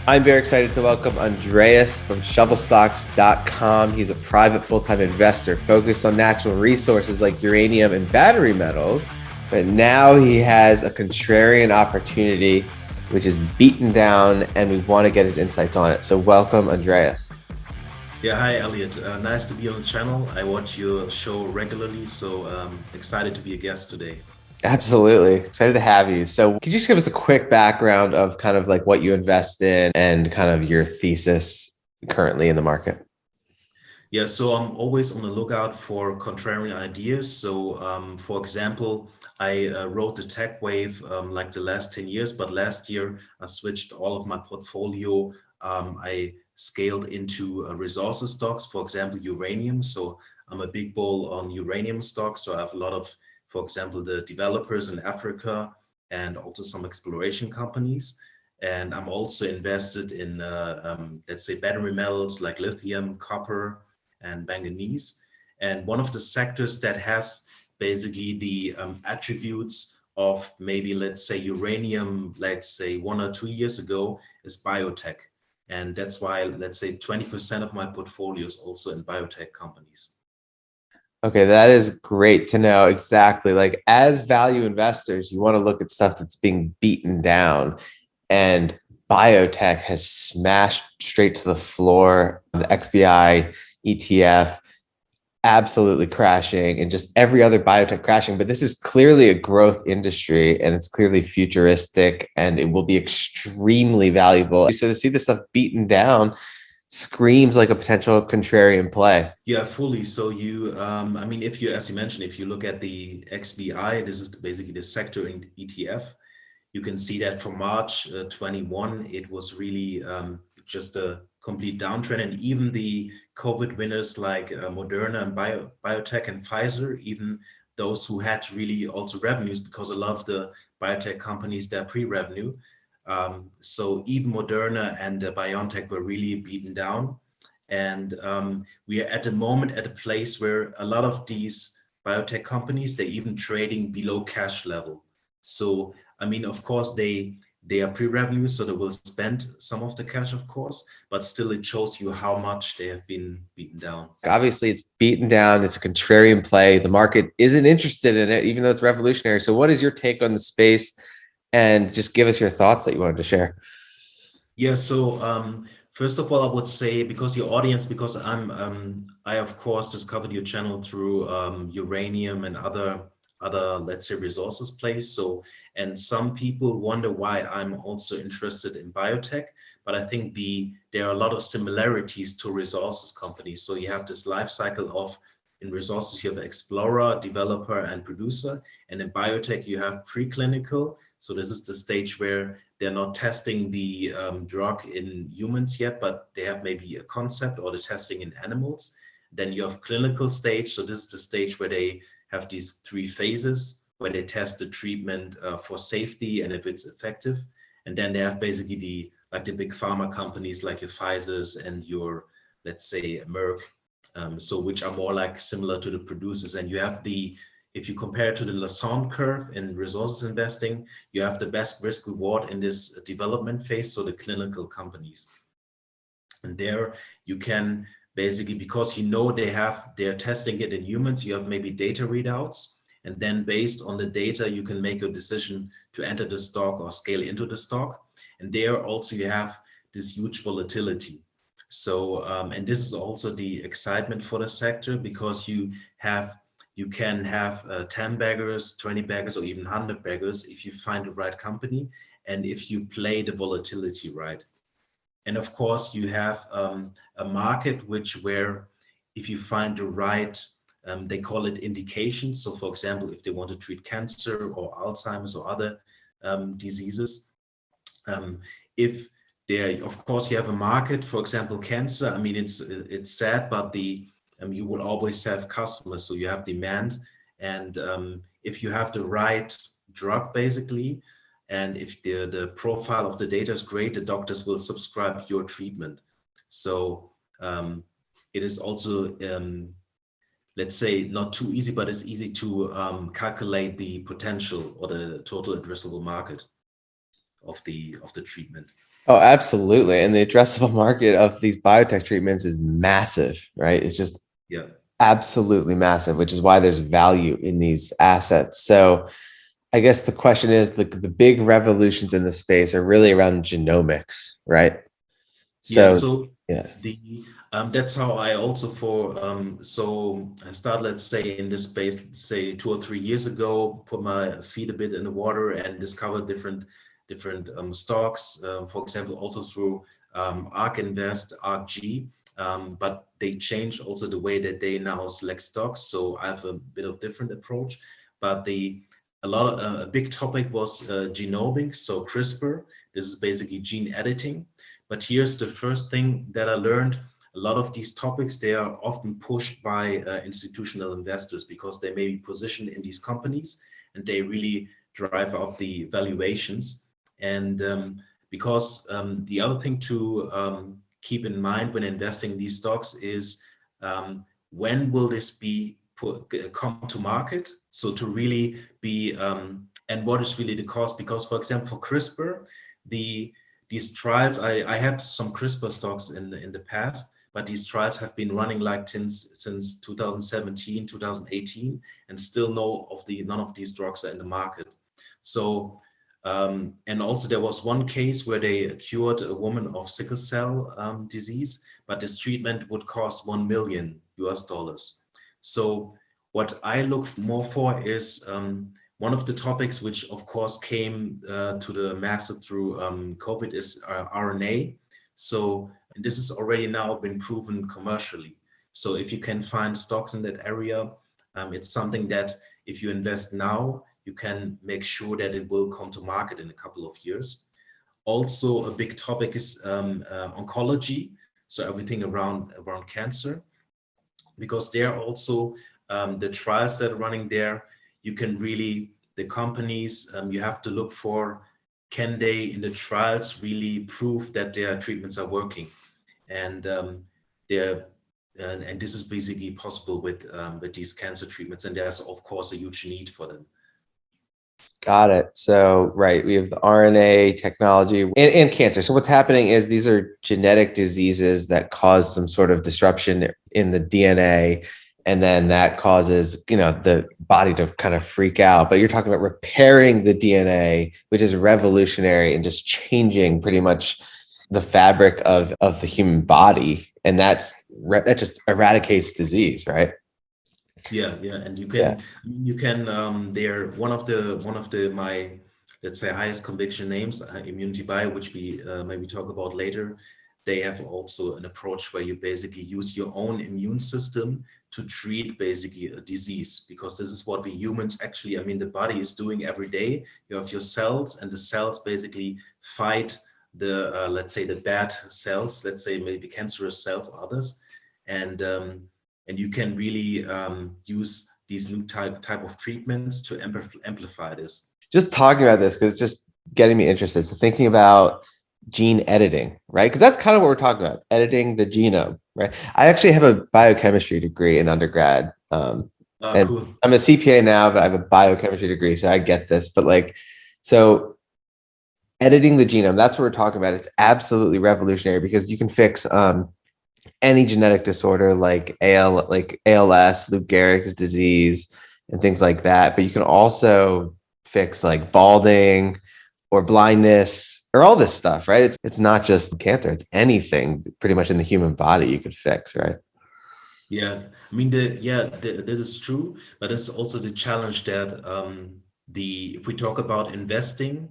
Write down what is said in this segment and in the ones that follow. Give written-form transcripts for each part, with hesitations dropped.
I'm very excited to welcome Andreas from shovelstocks.com. He's a private full-time investor focused on natural resources like uranium and battery metals. But now he has a contrarian opportunity, which is beaten down, and we want to get his insights on it. So welcome, Andreas. Yeah, hi Elliot. Nice to be on the channel. I watch your show regularly, so excited to be a guest today. Absolutely. Excited to have you. So could you just give us a quick background of kind of like what you invest in and kind of your thesis currently in the market? Yeah, so I'm always on the lookout for contrarian ideas. So, for example, I rode the tech wave like the last 10 years, but last year I switched all of my portfolio. I scaled into resources stocks, for example, uranium. So I'm a big bull on uranium stocks. So I have a lot of, for example, the developers in Africa and also some exploration companies. And I'm also invested in, let's say, battery metals like lithium, copper, and manganese. And one of the sectors that has basically the attributes of maybe, let's say, uranium, let's say 1 or 2 years ago, is biotech. And that's why, let's say, 20% of my portfolio is also in biotech companies. Okay, that is great to know exactly. Like, as value investors, you want to look at stuff that's being beaten down, and biotech has smashed straight to the floor. The XBI ETF absolutely crashing, and just every other biotech crashing. But this is clearly a growth industry, and it's clearly futuristic, and it will be extremely valuable. So to see this stuff beaten down screams like a potential contrarian play. Yeah, fully. So I mean, if you, as you mentioned, if you look at the XBI, this is basically the sector in ETF. You can see that from March 21, it was really just a complete downtrend. And even the COVID winners like Moderna and Biotech and Pfizer, even those who had really also revenues, because a lot of the biotech companies, they're pre-revenue. So even Moderna and BioNTech were really beaten down. And we are at the moment at a place where a lot of these biotech companies, they're even trading below cash level. So, I mean, of course, they are pre-revenue, so they will spend some of the cash, of course, but still it shows you how much they have been beaten down. Obviously, it's beaten down. It's a contrarian play. The market isn't interested in it, even though it's revolutionary. So, what is your take on the space? And just give us your thoughts that you wanted to share. Yeah, so first of all, I would say because your audience, because I of course discovered your channel through uranium and other let's say resources plays. So and some people wonder why I'm also interested in biotech, but I think there are a lot of similarities to resources companies. So you have this life cycle of in resources you have explorer, developer, and producer, and in biotech you have preclinical. So this is the stage where they're not testing the drug in humans yet, but they have maybe a concept or the testing in animals. Then you have clinical stage. So this is the stage where they have these three phases where they test the treatment for safety and if it's effective. And then they have basically the big pharma companies like your Pfizer's and your, let's say, Merck, so which are more like similar to the producers. And you have if you compare it to the Lassonde curve in resources investing, you have the best risk reward in this development phase, so the clinical companies. And there you can basically, because you know they're testing it in humans, you have maybe data readouts. And then based on the data, you can make a decision to enter the stock or scale into the stock. And there also you have this huge volatility. So, and this is also the excitement for the sector because you can have 10 baggers, 20 baggers, or even 100 baggers if you find the right company and if you play the volatility right. And of course, you have a market where if you find the right, they call it indications. So, for example, if they want to treat cancer or Alzheimer's or other diseases, if there, of course, you have a market, for example, cancer. I mean, it's sad, but you will always have customers, so you have demand, and if you have the right drug, basically, and if the profile of the data is great, the doctors will subscribe your treatment. So it is also let's say not too easy, but it's easy to calculate the potential or the total addressable market. of the treatment. Oh, absolutely. And the addressable market of these biotech treatments is massive, right? It's just Yeah. absolutely massive, which is why there's value in these assets. So I guess the question is the big revolutions in the space are really around genomics, right? Yeah, So so yeah. the that's how I also for so I started, let's say, in this space, say 2 or 3 years ago, put my feet a bit in the water and discovered different stocks, for example, also through ARK Invest, ARKG, but they changed also the way that they now select stocks. So I have a bit of different approach, but a big topic was genomics, so CRISPR. This is basically gene editing. But here's the first thing that I learned. A lot of these topics, they are often pushed by institutional investors because they may be positioned in these companies and they really drive up the valuations. And because the other thing to keep in mind when investing in these stocks is when will this be come to market? So to really be, and what is really the cost? Because, for example, for CRISPR, the these trials, I had some CRISPR stocks in the past, but these trials have been running like since 2017, 2018, and still none of these drugs are in the market. So and also there was one case where they cured a woman of sickle cell disease, but this treatment would cost 1 million US dollars. So what I look more for is one of the topics which of course came to the masses through COVID is RNA. So and this has already now been proven commercially. So if you can find stocks in that area, it's something that if you invest now, you can make sure that it will come to market in a couple of years. Also, a big topic is oncology, so everything around cancer, because there also the trials that are running there, you can really the companies you have to look for, can they in the trials really prove that their treatments are working, and they're and this is basically possible with these cancer treatments, and there's of course a huge need for them. Got it. So, right, we have the RNA technology and cancer. So, what's happening is these are genetic diseases that cause some sort of disruption in the DNA, and then that causes, the body to kind of freak out. But you're talking about repairing the DNA, which is revolutionary and just changing pretty much the fabric of the human body, and that just eradicates disease, right? Yeah, and you Yeah. can they're one of the my, let's say, highest conviction names, Immunity Bio, which we maybe talk about later. They have also an approach where you basically use your own immune system to treat basically a disease, because this is what we humans actually, I mean, the body is doing every day. You have your cells, and the cells basically fight the let's say the bad cells, let's say maybe cancerous cells or others, and you can really use these new type of treatments to amplify this. Just talking about this because it's just getting me interested. So thinking about gene editing, right? Because that's kind of what we're talking about, editing the genome, right? I actually have a biochemistry degree in undergrad. And Cool. I'm a CPA now, but I have a biochemistry degree, so I get this. But so editing the genome, that's what we're talking about. It's absolutely revolutionary because you can fix any genetic disorder like ALS, Lou Gehrig's disease, and things like that. But you can also fix like balding or blindness or all this stuff, right? It's not just cancer; it's anything pretty much in the human body you could fix, right? Yeah, I mean that is true, but it's also the challenge that the if we talk about investing,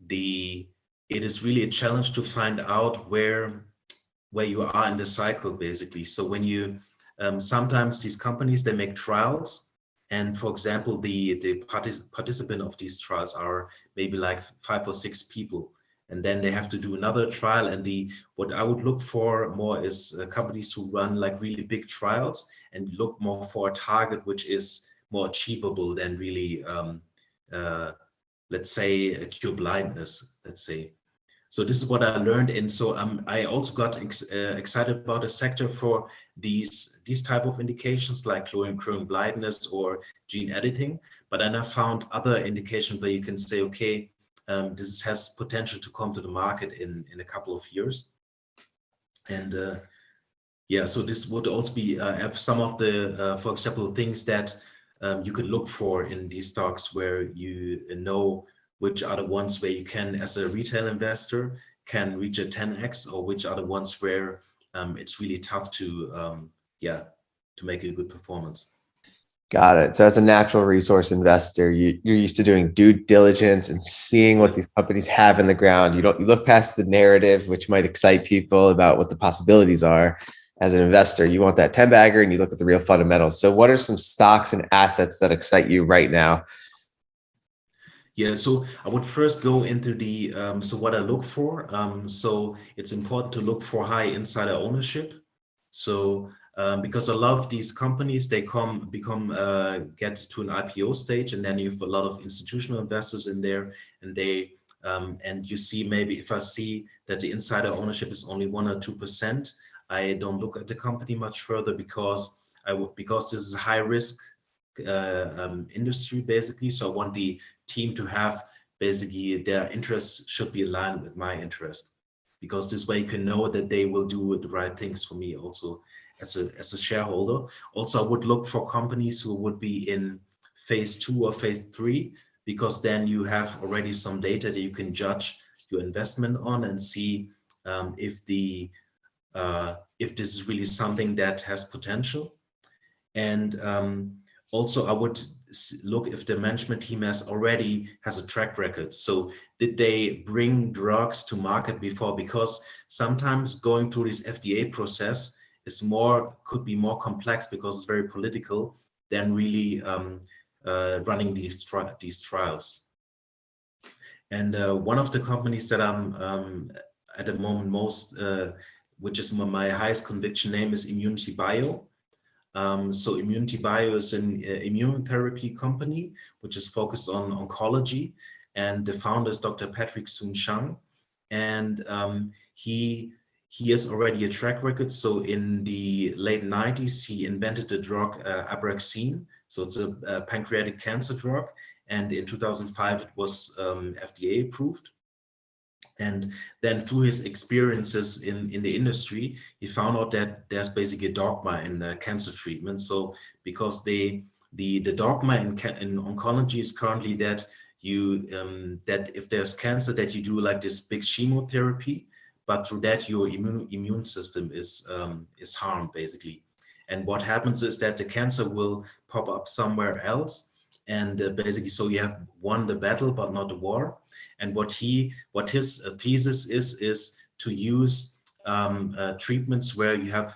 the it is really a challenge to find out where you are in the cycle, basically. So when you sometimes these companies, they make trials, and for example the participant of these trials are maybe like 5 or 6 people, and then they have to do another trial, and the what I would look for more is companies who run like really big trials and look more for a target which is more achievable than really uh, let's say a cure blindness, let's say. So this is what I learned, and so I also got excited about the sector for these type of indications like curing blindness or gene editing. But then I found other indications where you can say, okay, this has potential to come to the market in a couple of years. And yeah, so this would also be have some of the, for example, things that you could look for in these stocks, where you know which are the ones where you can, as a retail investor, can reach a 10x, or which are the ones where it's really tough to, yeah, to make a good performance. Got it. So as a natural resource investor, you're used to doing due diligence and seeing what these companies have in the ground. You look past the narrative, which might excite people about what the possibilities are. As an investor, you want that 10 bagger and you look at the real fundamentals. So what are some stocks and assets that excite you right now? Yeah, so I would first go into the, so what I look for. So it's important to look for high insider ownership. So because a lot of these companies, they get to an IPO stage, and then you have a lot of institutional investors in there, and and you see, maybe if I see that the insider ownership is only 1 or 2%, I don't look at the company much further, because because this is a high risk industry basically. So I want the team to have, basically, their interests should be aligned with my interest, because this way you can know that they will do the right things for me also as a shareholder. Also, I would look for companies who would be in phase 2 or phase 3, because then you have already some data that you can judge your investment on, and see if this is really something that has potential. And also, I would look if the management team has a track record. So did they bring drugs to market before? Because sometimes going through this FDA process could be more complex, because it's very political, than really running these trials. And one of the companies that I'm at the moment which is my highest conviction name, is Immunity Bio. So Immunity Bio is an immune therapy company which is focused on oncology, and the founder is Dr. Patrick Soon-Shiong, and he has already a track record. So in the late 90s, he invented the drug Abraxane. So it's a pancreatic cancer drug, and in 2005 it was FDA approved. And then through his experiences in the industry, he found out that there's basically a dogma in cancer treatment. So because the dogma in oncology is currently that that if there's cancer, that you do like this big chemotherapy, but through that your immune system is harmed basically. And what happens is that the cancer will pop up somewhere else, and basically, so you have won the battle but not the war. And what his thesis is to use treatments where you have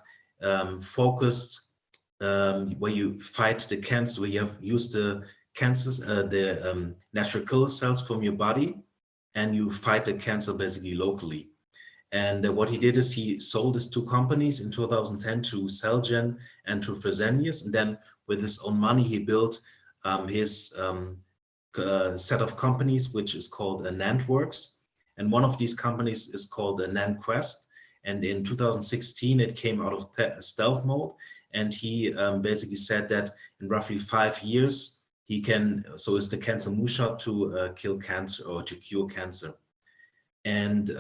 focused, where you fight the cancer, where you have used the cancers, the natural killer cells from your body, and you fight the cancer basically locally. And what he did is he sold his 2 companies in 2010 to Celgen and to Fresenius, and then with his own money he built his set of companies, which is called NantWorks. And one of these companies is called NantQuest. And in 2016, it came out of stealth mode. And he basically said that in roughly 5 years, he can, so is the cancer moonshot to kill cancer or to cure cancer. And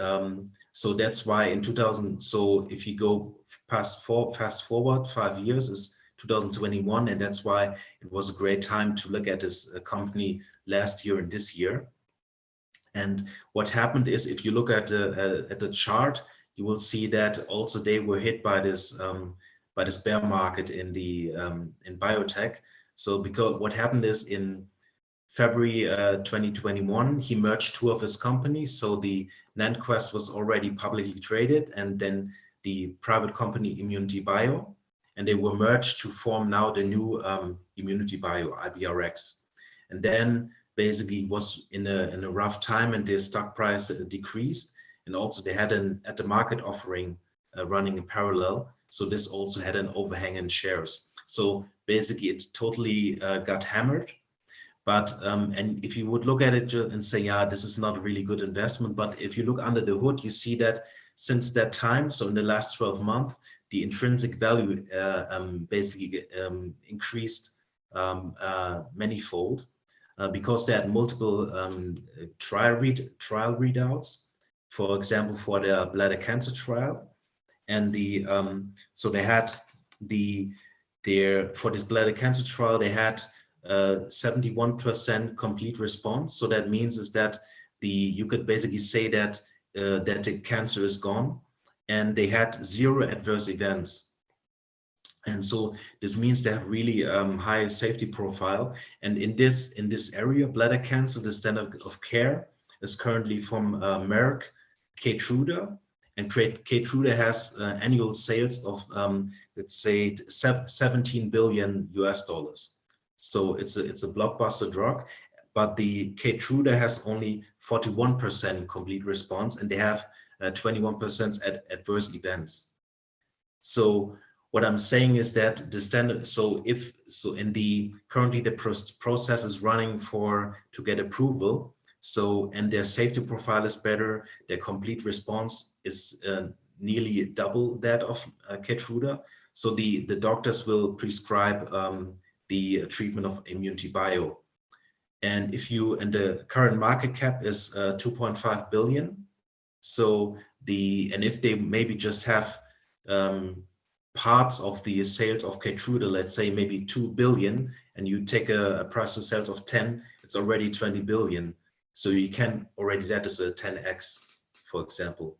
so that's why in 2000, so if you go fast forward 5 years is 2021, and that's why it was a great time to look at this company last year and this year. And what happened is, if you look at the chart, you will see that also they were hit by this bear market in biotech. So because what happened is, in February 2021, he merged 2 of his companies. So the NantQuest was already publicly traded, and then the private company Immunity Bio, and they were merged to form now the new Immunity Bio, IBRX. And then basically was in a rough time, and their stock price decreased. And also they had an at the market offering running in parallel. So this also had an overhang in shares. So basically it totally got hammered. But and if you would look at it and say, yeah, this is not a really good investment, but if you look under the hood, you see that since that time, so in the last 12 months, the intrinsic value basically increased manifold. because they had multiple trial readouts, for example, for the bladder cancer trial. And so they had for this bladder cancer trial, they had 71% complete response. So that means is that you could basically say that that the cancer is gone, and they had 0 adverse events. And so this means they have really high safety profile. And in this area, bladder cancer, the standard of care is currently from Merck, Keytruda, and Keytruda has annual sales of let's say 17 billion US dollars. So it's a blockbuster drug, but the Keytruda has only 41% complete response, and they have 21% adverse events. So what I'm saying is that the standard, currently the process is running to get approval. So, and their safety profile is better. Their complete response is nearly double that of Keytruda. So the doctors will prescribe the treatment of ImmunityBio. And the current market cap is 2.5 billion. So and if they maybe just have parts of the sales of Keytruda, let's say maybe 2 billion, and you take a price of sales of 10, it's already 20 billion. So you can already, that is a 10x, for example.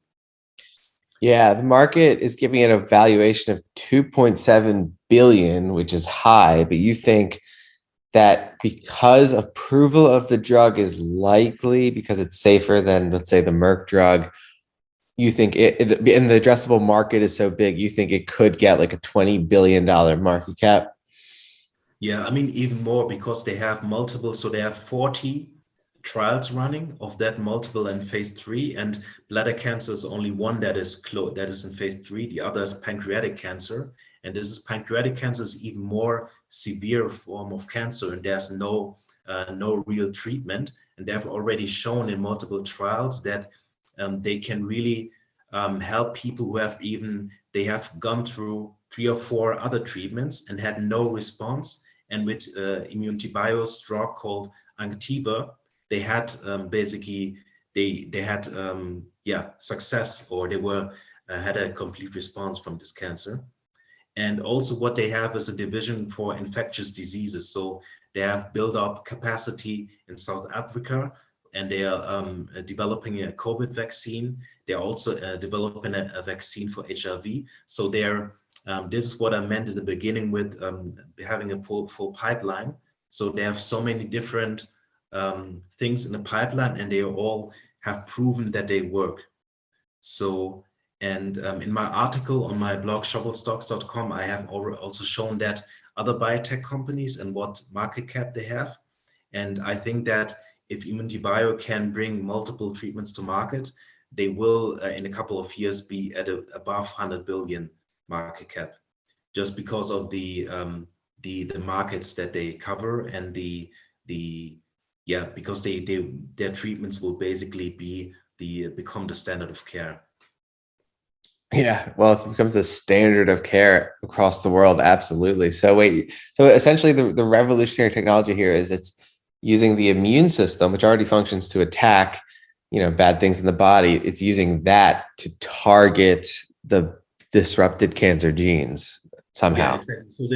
Yeah, the market is giving it a valuation of 2.7 billion, which is high, but you think that because approval of the drug is likely because it's safer than, let's say, the Merck drug, you think and the addressable market is so big, you think it could get like a $20 billion market cap? Yeah, I mean, even more, because they have multiple, so they have 40 trials running, of that multiple in phase 3, and bladder cancer is only one that is in phase 3. The other is pancreatic cancer, and pancreatic cancer is even more severe form of cancer, and there's no real treatment. And they have already shown in multiple trials that they can really help people who they have gone through 3 or 4 other treatments and had no response. And with ImmunityBio's drug called Anktiva, they had basically they had success, or they had a complete response from this cancer. And also what they have is a division for infectious diseases. So they have built up capacity in South Africa, and they are developing a COVID vaccine. They're also developing a vaccine for HIV. So this is what I meant at the beginning with having a full pipeline. So they have so many different things in the pipeline, and they all have proven that they work. So, and in my article on my blog shovelstocks.com, I have also shown that other biotech companies and what market cap they have. And I think that if ImmunityBio can bring multiple treatments to market, they will in a couple of years be at above 100 billion market cap, just because of the markets that they cover, and because their treatments will basically become the standard of care. Yeah, well, if it becomes the standard of care across the world, absolutely. So essentially the revolutionary technology here is it's using the immune system, which already functions to attack, bad things in the body. It's using that to target the disrupted cancer genes somehow. Yeah, exactly. So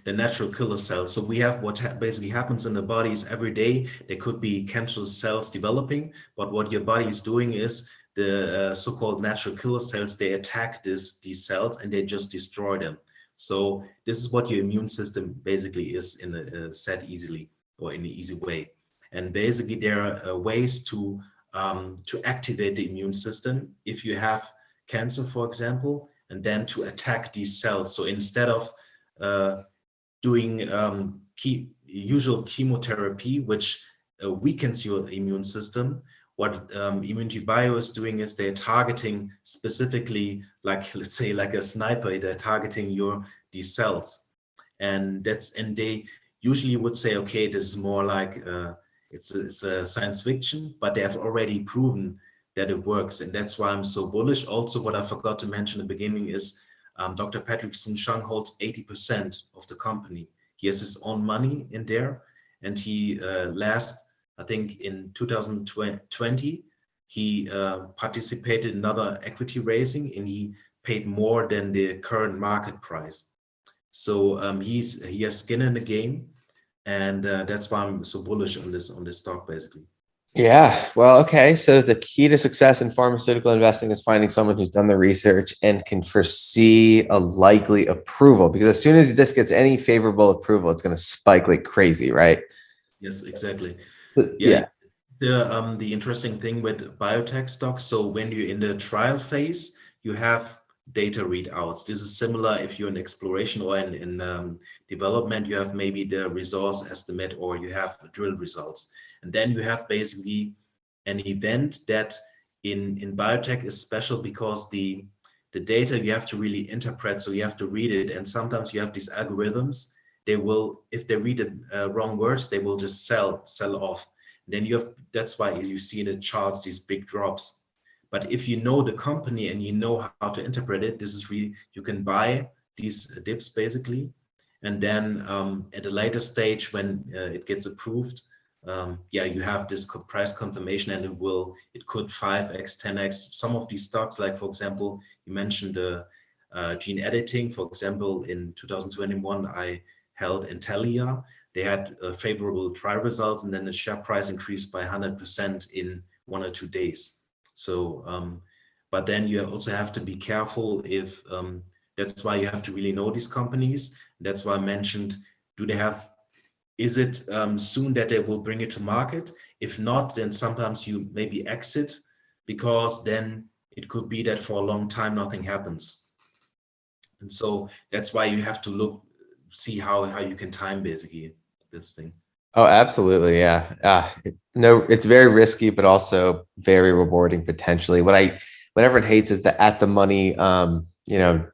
the natural killer cells. So we have what basically happens in the body is every day there could be cancerous cells developing, but what your body is doing is the so-called natural killer cells, they attack these cells and they just destroy them. So this is what your immune system basically is said easily, or in an easy way. And basically there are ways to activate the immune system if you have cancer, for example, and then to attack these cells. So instead of doing usual chemotherapy, which weakens your immune system, what ImmunityBio is doing is they're targeting specifically, like, let's say, like a sniper, they're targeting these cells. And they usually would say, okay, this is more like it's a science fiction, but they have already proven that it works. And that's why I'm so bullish. Also, what I forgot to mention at the beginning is Dr. Patrick Soon-Shiong holds 80% of the company. He has his own money in there. And he I think in 2020, he participated in another equity raising, and he paid more than the current market price. So he has skin in the game, and that's why I'm so bullish on this stock basically. Yeah. Well, okay. So the key to success in pharmaceutical investing is finding someone who's done the research and can foresee a likely approval. Because as soon as this gets any favorable approval, it's going to spike like crazy, right? Yes, exactly. So, Yeah, yeah. the interesting thing with biotech stocks. So when you're in the trial phase, you have data readouts. This is similar if you're in exploration or in development. You have maybe the resource estimate, or you have drill results, and then you have basically an event that in biotech is special because the data you have to really interpret. So you have to read it, and sometimes you have these algorithms. They will, if they read the wrong words, they will just sell off. Then you have, that's why you see in the charts these big drops. But if you know the company and you know how to interpret it, this is really, you can buy these dips basically. And then at a later stage when it gets approved, yeah, you have this price confirmation, and it could 5x, 10x. Some of these stocks, like for example, you mentioned the gene editing. For example, in 2021, I held Intelia. They had favorable trial results, and then the share price increased by 100% in 1 or 2 days. So, but then you also have to be careful if that's why you have to really know these companies. That's why I mentioned, do they have, is it soon that they will bring it to market? If not, then sometimes you maybe exit, because then it could be that for a long time nothing happens. And so that's why you have to see how you can time basically this thing. Oh, absolutely. Yeah. No, it's very risky, but also very rewarding potentially. What everyone hates is the at the money,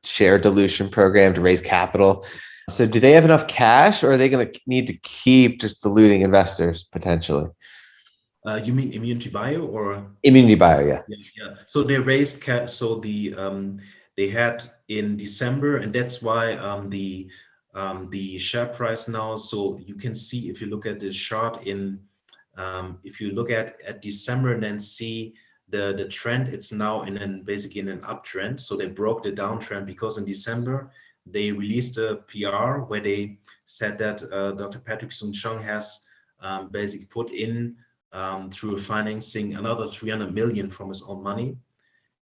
share dilution program to raise capital. So do they have enough cash, or are they going to need to keep just diluting investors potentially? You mean Immunity Bio or? Immunity Bio, yeah. Yeah, yeah. So they raised so they had in December, and that's why the share price now. So you can see if you look at this chart if you look at December and then see the trend, it's now basically in an uptrend. So they broke the downtrend, because in December they released a PR where they said that Dr. Patrick Soon-Shiong has basically put in through financing another 300 million from his own money.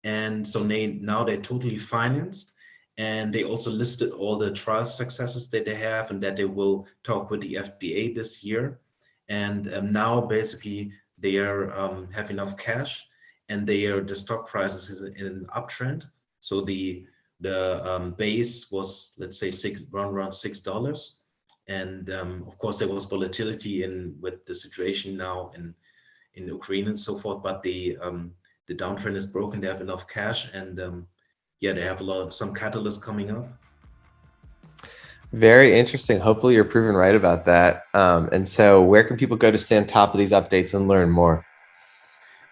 And so now they're totally financed, and they also listed all the trial successes that they have, and that they will talk with the FDA this year. And now basically they are have enough cash, and the stock prices is in an uptrend. So the base was, let's say, around $6. And of course there was volatility with the situation now in Ukraine and so forth, but the downtrend is broken. They have enough cash, and yeah, they have some catalysts coming up. Very interesting. Hopefully you're proven right about that. And so where can people go to stay on top of these updates and learn more?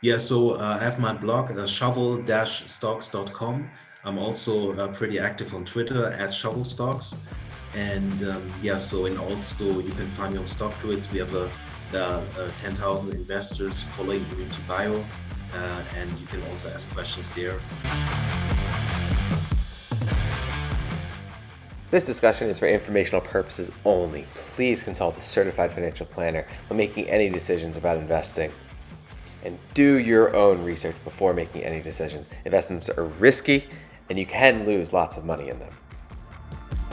Yeah, so I have my blog, shovel-stocks.com. I'm also pretty active on Twitter at shovelstocks. And yeah, so, and also you can find me on StockTwits. We have 10,000 investors following Immunity Bio, and you can also ask questions there. This discussion is for informational purposes only. Please consult a certified financial planner when making any decisions about investing. And do your own research before making any decisions. Investments are risky, and you can lose lots of money in them.